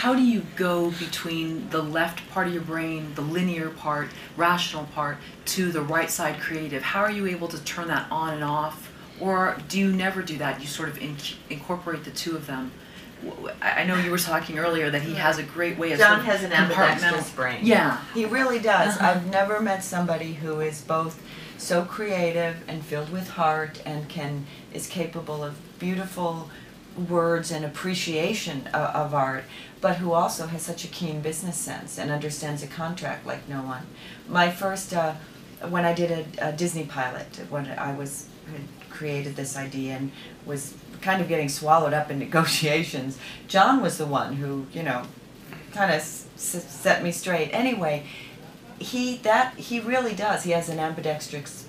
how do you go between the left part of your brain, the linear part, rational part, to the right side creative? How are you able to turn that on and off? Or do you never do that? You sort of incorporate the two of them? I know you were talking earlier that he has a great way of John has an ambidextrous brain. Yeah. He really does. I've never met somebody who is both so creative and filled with heart and is capable of beautiful words and appreciation of art, but who also has such a keen business sense and understands a contract like no one. My first, when I did a Disney pilot, when I had created this idea and was kind of getting swallowed up in negotiations, John was the one who, kind of set me straight. Anyway, he really does. He has an ambidextrous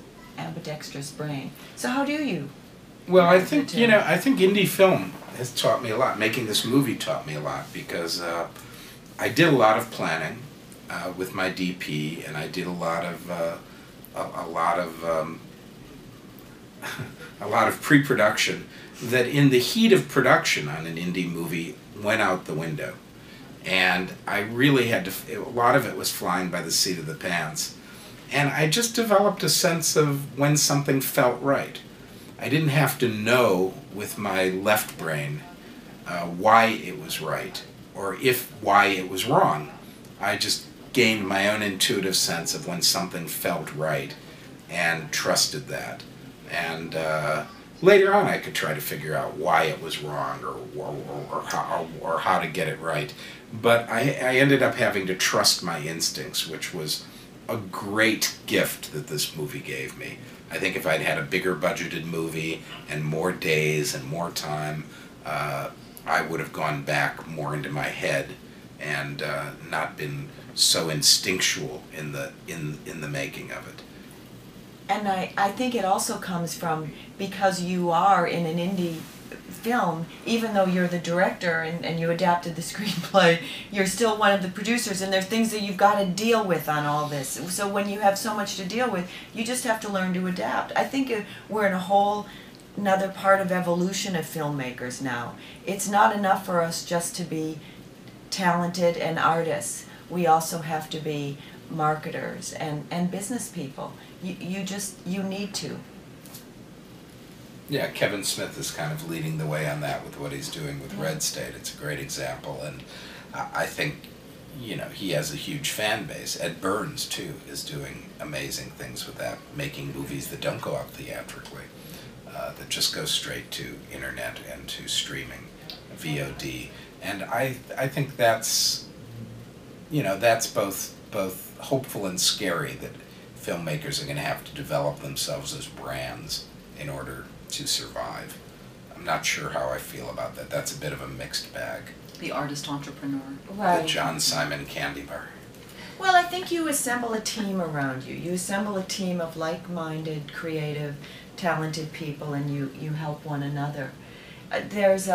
brain. So how do you? Well, I think I think indie film has taught me a lot. Making this movie taught me a lot because I did a lot of planning with my DP, and I did a lot of a lot of pre-production that, in the heat of production on an indie movie, went out the window. And I really had to, a lot of it was flying by the seat of the pants. And I just developed a sense of when something felt right. I didn't have to know with my left brain why it was right, or why it was wrong. I just gained my own intuitive sense of when something felt right and trusted that. And later on I could try to figure out why it was wrong or how to get it right. But I ended up having to trust my instincts, which was a great gift that this movie gave me. I think if I'd had a bigger budgeted movie and more days and more time, I would have gone back more into my head and not been so instinctual in the making of it. And I think it also comes from, because you are in an indie film, even though you're the director and you adapted the screenplay, you're still one of the producers, and there's things that you've got to deal with on all this. So when you have so much to deal with, you just have to learn to adapt. I think we're in a whole another part of evolution of filmmakers now. It's not enough for us just to be talented and artists. We also have to be marketers and business people. You need to. Yeah, Kevin Smith is kind of leading the way on that with what he's doing with Red State. It's a great example, and I think, he has a huge fan base. Ed Burns, too, is doing amazing things with that, making movies that don't go out theatrically, that just go straight to internet and to streaming, VOD. And I think that's, that's both hopeful and scary, that filmmakers are going to have to develop themselves as brands in order to survive. I'm not sure how I feel about that. That's a bit of a mixed bag. The artist entrepreneur. Right. The John Simon candy bar. Well, I think you assemble a team around you. You assemble a team of like-minded, creative, talented people, and you help one another. There's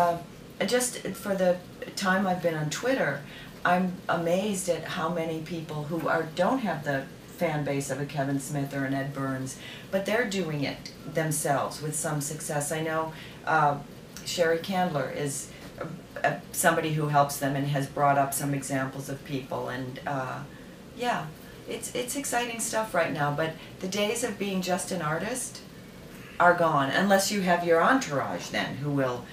just for the time I've been on Twitter, I'm amazed at how many people who don't have the fan base of a Kevin Smith or an Ed Burns, but they're doing it themselves with some success. I know Sherry Candler is somebody who helps them and has brought up some examples of people, and yeah, it's exciting stuff right now, but the days of being just an artist are gone, unless you have your entourage then who will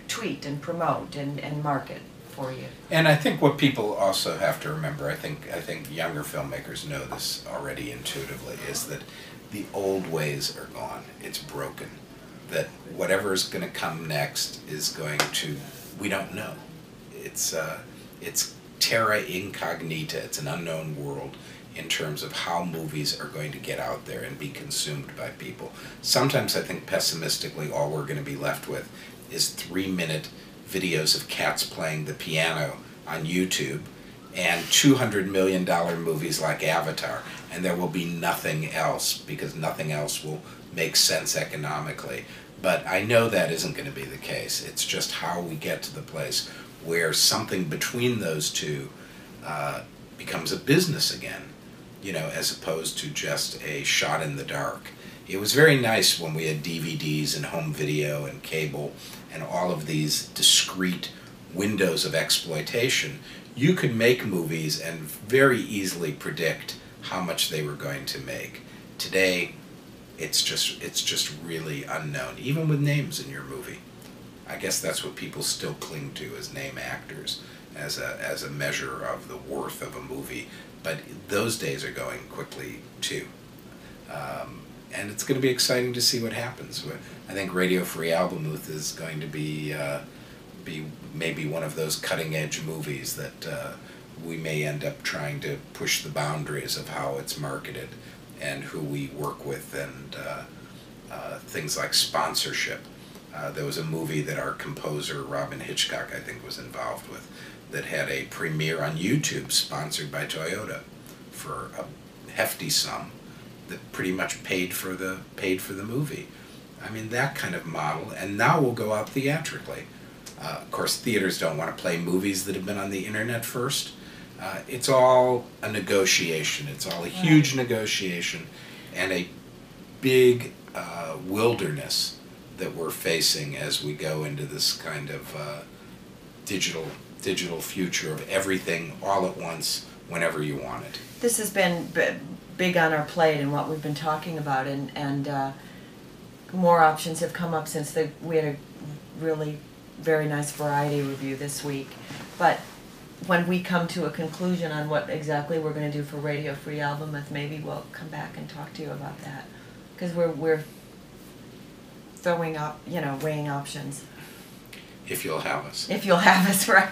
tweet and promote and market for you. And I think what people also have to remember, I think younger filmmakers know this already intuitively, is that the old ways are gone. It's broken. That whatever is going to come next is going to, we don't know. It's terra incognita. It's an unknown world in terms of how movies are going to get out there and be consumed by people. Sometimes I think pessimistically all we're going to be left with is 3-minute videos of cats playing the piano on YouTube and $200 million movies like Avatar, and there will be nothing else because nothing else will make sense economically. But I know that isn't going to be the case. It's just how we get to the place where something between those two becomes a business again, as opposed to just a shot in the dark. It was very nice when we had DVDs and home video and cable and all of these discrete windows of exploitation, you could make movies and very easily predict how much they were going to make. Today, it's just really unknown, even with names in your movie. I guess that's what people still cling to as name actors, as a measure of the worth of a movie. But those days are going quickly too, and it's going to be exciting to see what happens. I think Radio Free ALBEMUTH is going to be maybe one of those cutting edge movies that we may end up trying to push the boundaries of how it's marketed and who we work with, and things like sponsorship. There was a movie that our composer Robin Hitchcock, I think, was involved with, that had a premiere on YouTube sponsored by Toyota for a hefty sum that pretty much paid for the movie. I mean, that kind of model, and now we'll go out theatrically. Of course, theaters don't want to play movies that have been on the internet first. It's all a negotiation. It's all a huge negotiation, and a big wilderness that we're facing as we go into this kind of digital future of everything all at once, whenever you want it. This has been big on our plate and what we've been talking about, and more options have come up since we had a really very nice variety review this week. But when we come to a conclusion on what exactly we're going to do for Radio Free ALBEMUTH, maybe we'll come back and talk to you about that, because we're throwing up, weighing options. If you'll have us. If you'll have us, right.